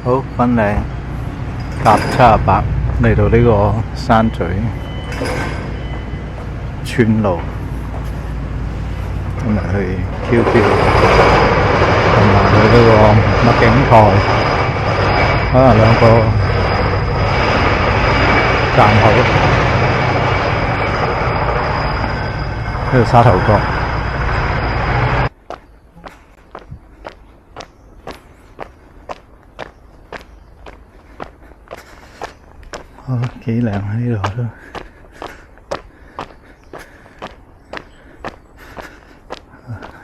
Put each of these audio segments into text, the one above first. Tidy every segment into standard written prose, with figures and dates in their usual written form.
好，粉嶺搭78嚟到呢個山咀村路，今日去 QQ 同埋去呢個麥景台，可能兩個站口，呢度沙頭角。幾靚喺呢度都，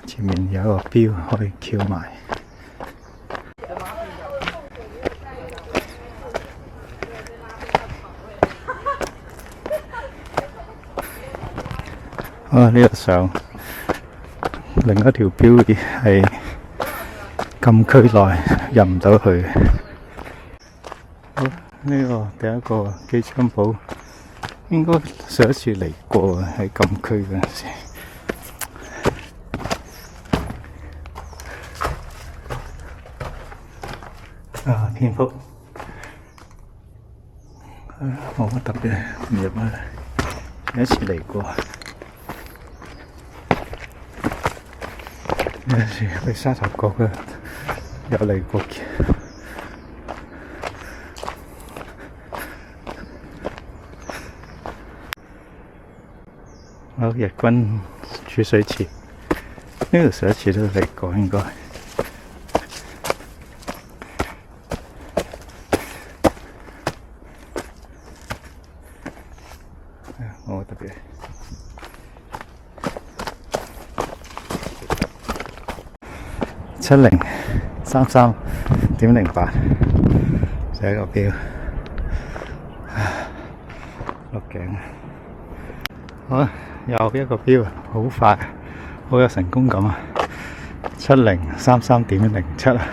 前面有一個標可以翹埋。呢度上另一條標係禁區內入唔到去。呢個第一個機槍堡應該上一次嚟過喺禁區嗰陣時。蝙蝠冇乜特別，唔入啊！有一次嚟過，有陣時去沙頭角嘅有嚟過嘅。好，日軍儲水池，呢度上一次都嚟過應該。冇乜特別。7033.08，寫一個標，落頸。好，又一個標，好快，好有成功感啊！7033.07啊，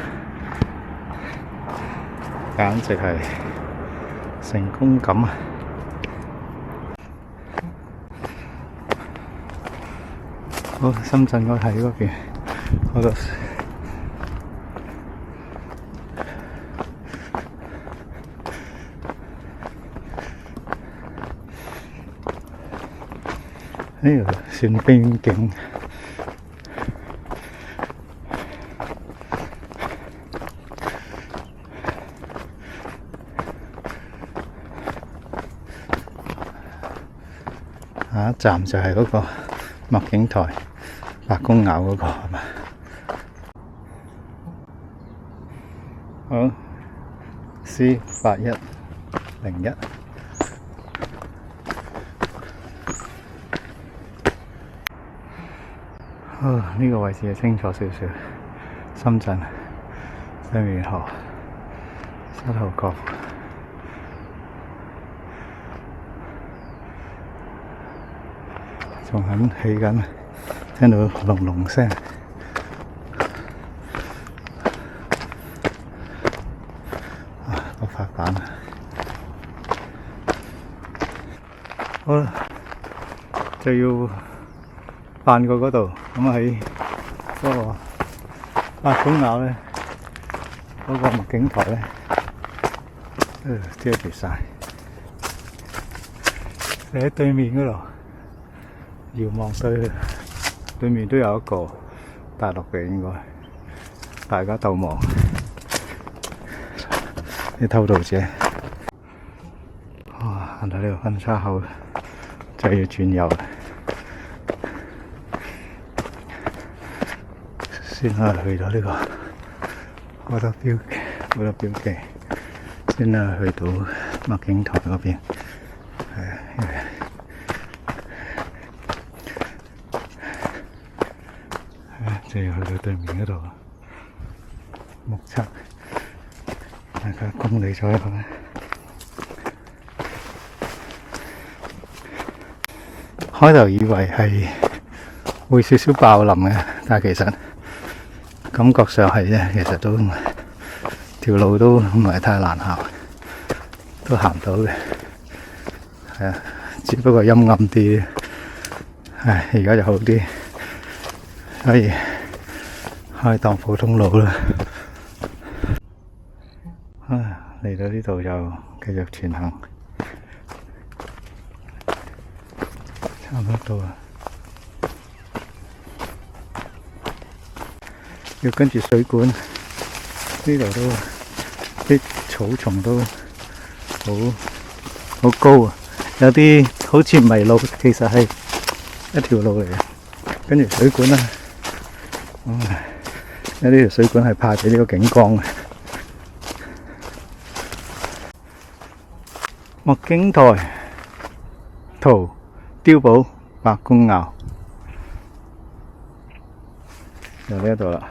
簡直係成功感啊！好，深圳我喺嗰邊，嗰度呢度算邊境。下一站就係嗰個麥景台白公坳嗰個係嘛？好 C8101。呢個位置係清楚少少。深圳西面河沙頭角。仲喺起緊，聽到隆隆聲。個發板好啦，就要扮過嗰度，咁喺嗰個白公坳咧，嗰個麥景台咧，遮住晒。你喺對面嗰度。遙望對面都有一個大陸嘅，應該大家鬥望啲偷渡者。行到呢個分叉口就要轉右，先去到呢個嗰度標記，先去到麥景台嗰邊。就要去到對面嗰度，目測大概1公里左右咧。開頭以為係會少少爆林嘅，但係其實感覺上係啫，其實都條路都唔係太難行，都行到嘅。係啊，只不過陰暗啲。而家就好啲，所以開當普通路啦。嚟到呢度就繼續前行，差唔多到啦。要跟住水管，呢度都啲草叢都好高啊！有啲好似唔係路，其實係一條路嚟嘅。跟住水管啦，有呢條水管係派俾呢個景光嘅。麥景台圖碉堡白公坳，就呢一度啦。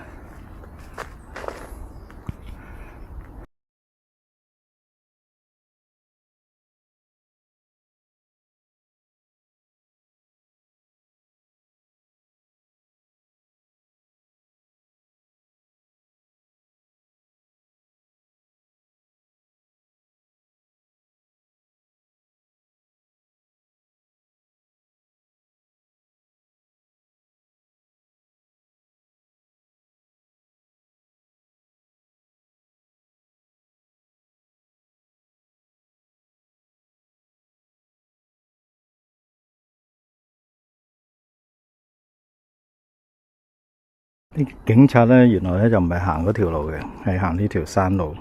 啲警察咧，原來咧就唔係行嗰條路嘅，係行呢條山路，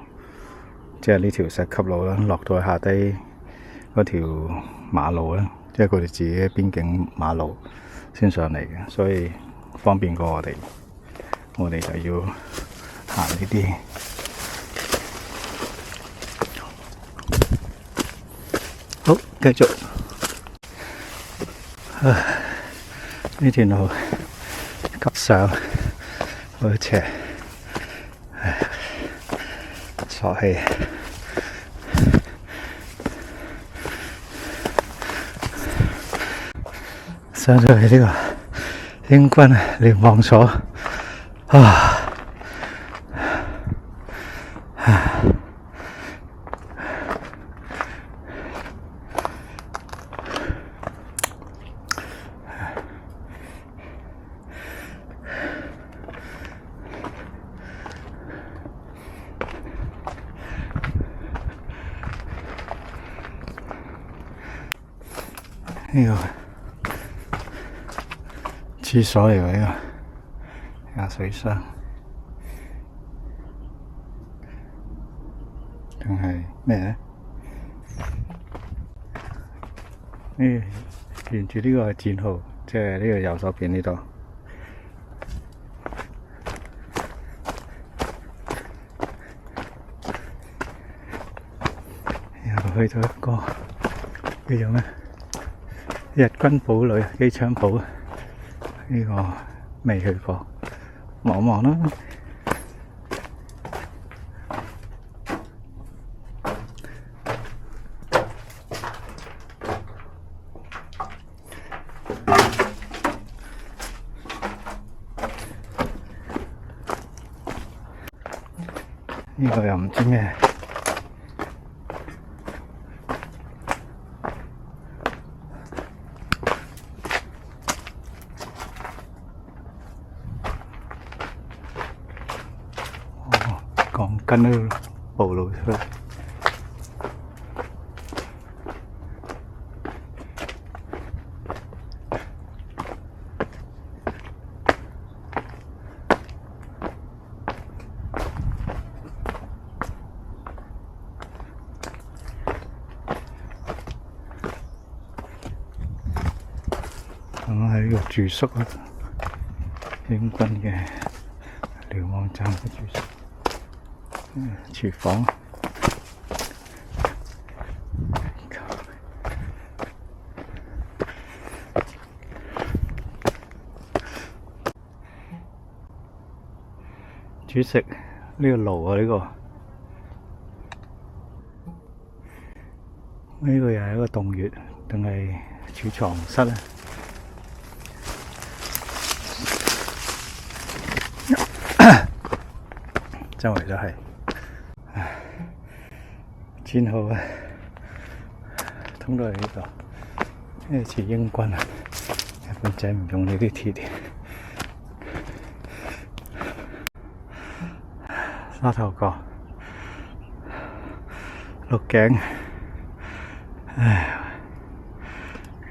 即係呢條石級路啦，落到去下低嗰條馬路啦，即係佢哋自己嘅邊境馬路先上嚟嘅，所以方便過我哋。我哋就要行呢啲。好，繼續。呢條路急上。好斜，傻氣。上咗去呢個英軍聯防所啊！呢個廁所嚟㗎，呢個下水箱，定係咩咧？呢沿住呢個係戰壕，即係呢個右手邊呢度。然後去到一個叫做咩？日軍堡壘機槍堡，呢個未去過，望望啦。呢個又唔知咩。鋼筋都暴露出嚟。咁喺呢個住宿啊，英軍嘅瞭望站嘅住宿。廚房，煮食呢個爐啊，呢個又係一個洞穴，定係儲藏室咧？周圍都係。戰壕啊，通到嚟呢度，呢似英軍啊，日本仔唔用呢啲鐵嘅。沙頭角，鹿頸，唉，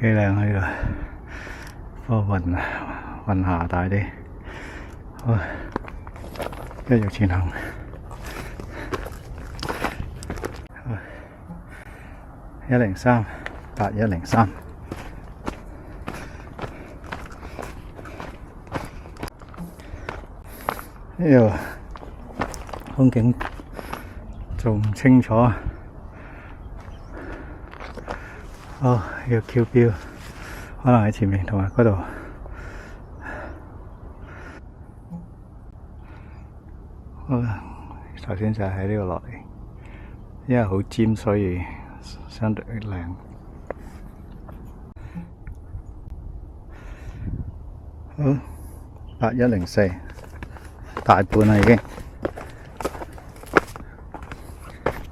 幾靚呢度，個雲霞大啲，好，繼續前行。103，8103。呢度風景仲唔清楚啊！哦，要 Q 標，可能喺前面同埋嗰度。好啦，頭先就係喺呢度落嚟，因為好尖，所以相對靚。好，8104，大半啦已經，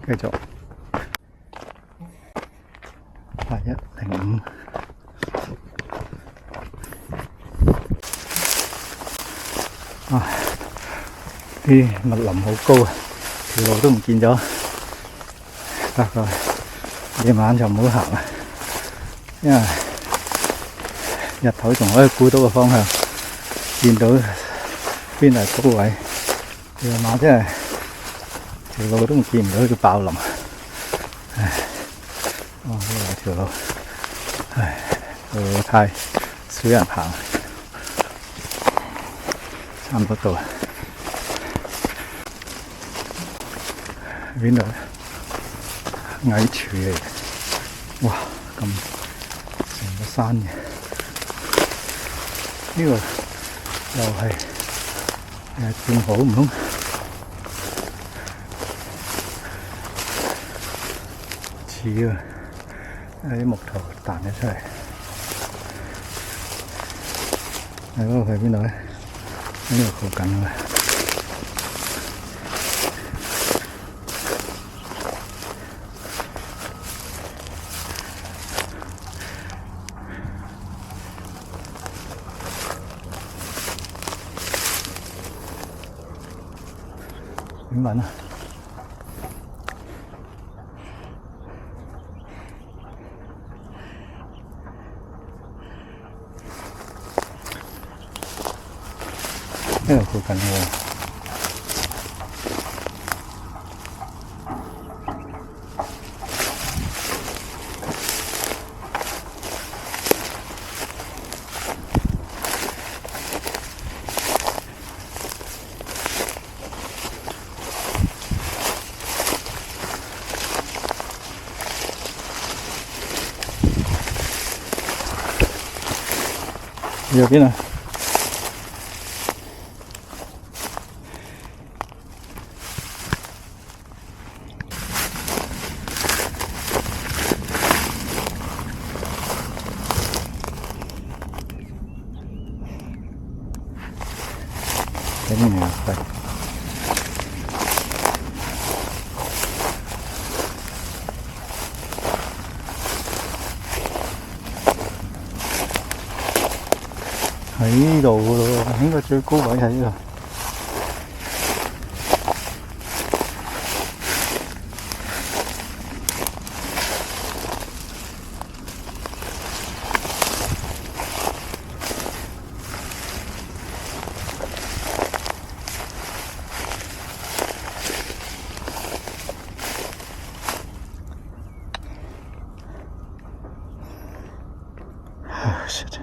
繼續8105。啲密林好高啊，條路都唔見咗，不過夜晚就唔好行啦，因為日頭仲可以估到個方向，見到邊係高位，夜晚真係條路都見唔到，叫爆林。唉，呢度條路，唉，路太少人行，差唔多到。邊度咧？矮柱嚟嘅，哇！咁成個山嘅，呢個又係半好唔通？似啊！啲木頭彈咗出嚟。係嗰個係邊度咧？呢度附近啊！點揾啊？呢度附近喎。右邊啊！睇呢邊係喺呢度噶咯，應該最高位喺呢度。shit.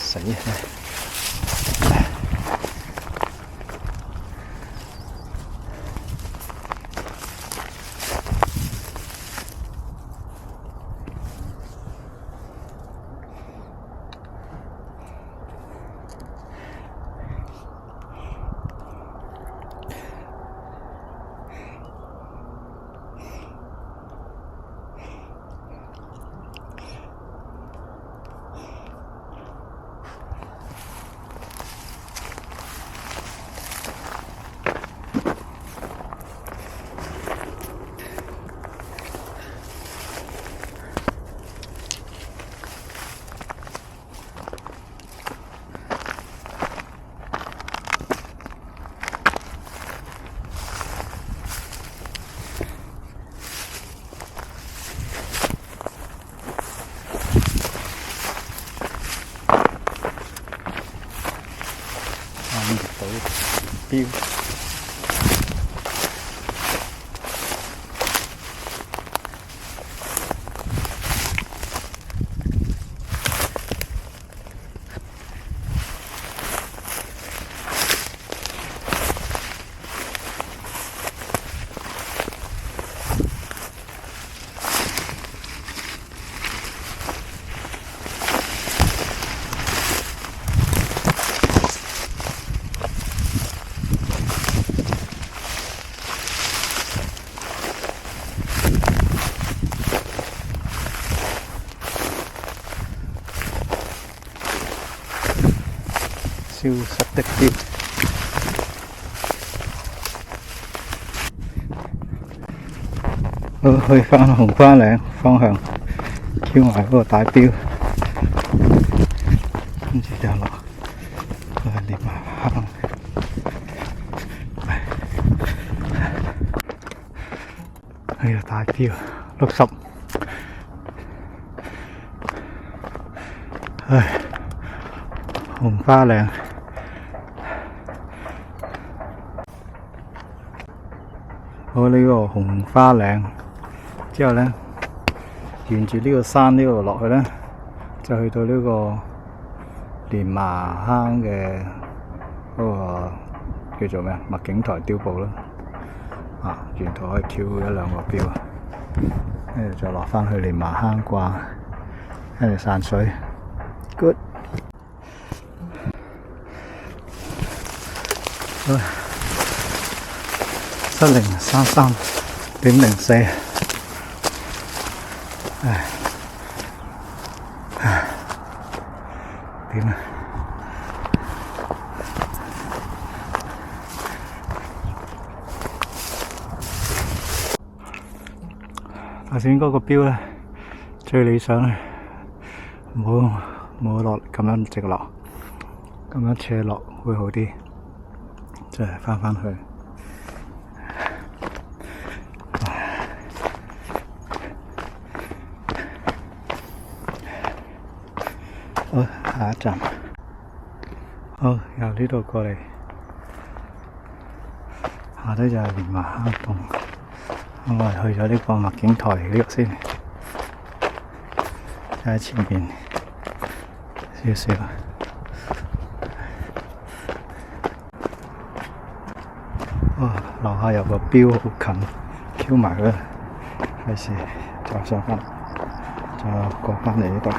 死啊！標消失的標，好，去返紅花嶺方向，翹埋嗰個大標，跟住就落去連埋坑。呢個大標60，唉，紅花嶺。好，呢個紅花嶺之後呢，沿住呢個山呢度落去呢，就去到呢個連麻坑嘅嗰個叫做咩啊？麥景台碉堡啦。啊，沿途可以翹1-2個標啊，跟住再落返去連麻坑掛，跟住散水。Good。7033.04，唉，點啊？頭先嗰個標咧，最理想咧，唔好落咁樣直落，咁樣斜落會好啲，即係返去。好，下一站。好，由呢度過嚟，下低就係連麻坑洞。我哋去咗呢個麥景台呢個先，就喺前面少少。樓下有個標好近，翹埋佢，費事再上返，再過返嚟呢度。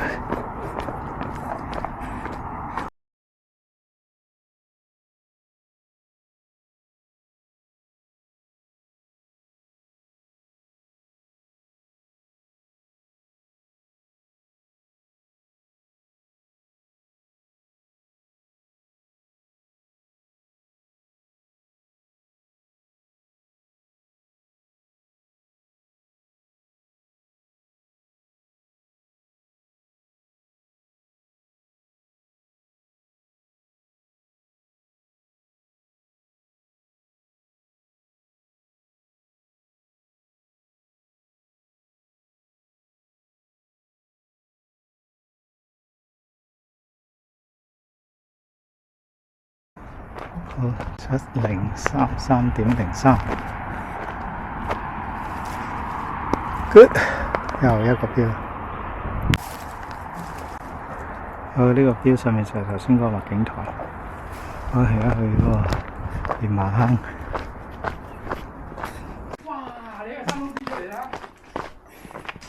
好，7033.03 ，good，又一個標，呢個標上面就係頭先嗰個錄景台。我而家去嗰個連麻坑。哇！你個山窿邊出嚟啦？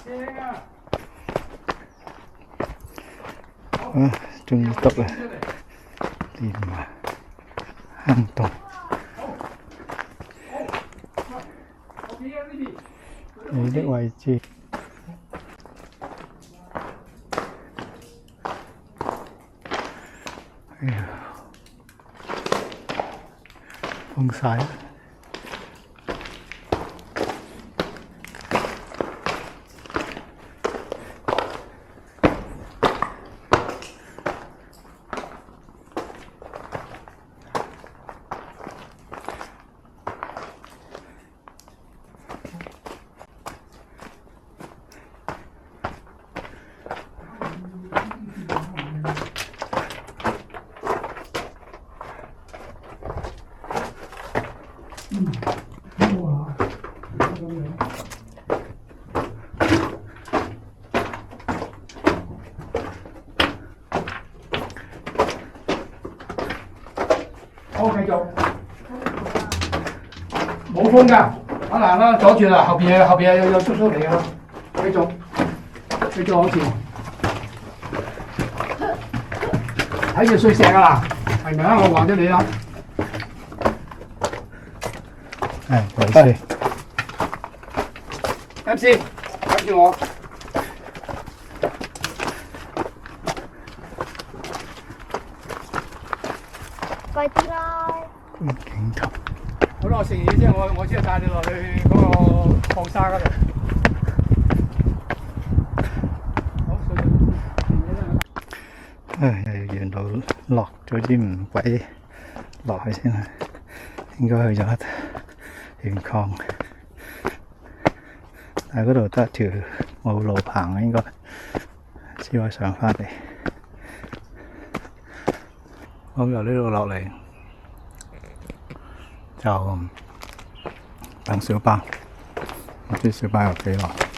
正啊！終於篤啦！連麻坑洞。你的位置。哎呀，風曬啦！好，繼續。冇風㗎，好難啦，阻住啦，後邊有叔叔嚟㗎啦，繼續往前。睇住碎石㗎啦，係咪啊？我話咗你啦。冇事。MC，跟住我。快啲啦！觀景台。好啦，我食完嘢之後，我先帶你落去嗰個後沙嗰度。沿路落咗啲唔鬼落去先啦，應該去咗元礦，但係嗰度得條冇路行啊，應該只可以上返嚟。咁由呢度落嚟就等小巴，唔知小巴有幾耐。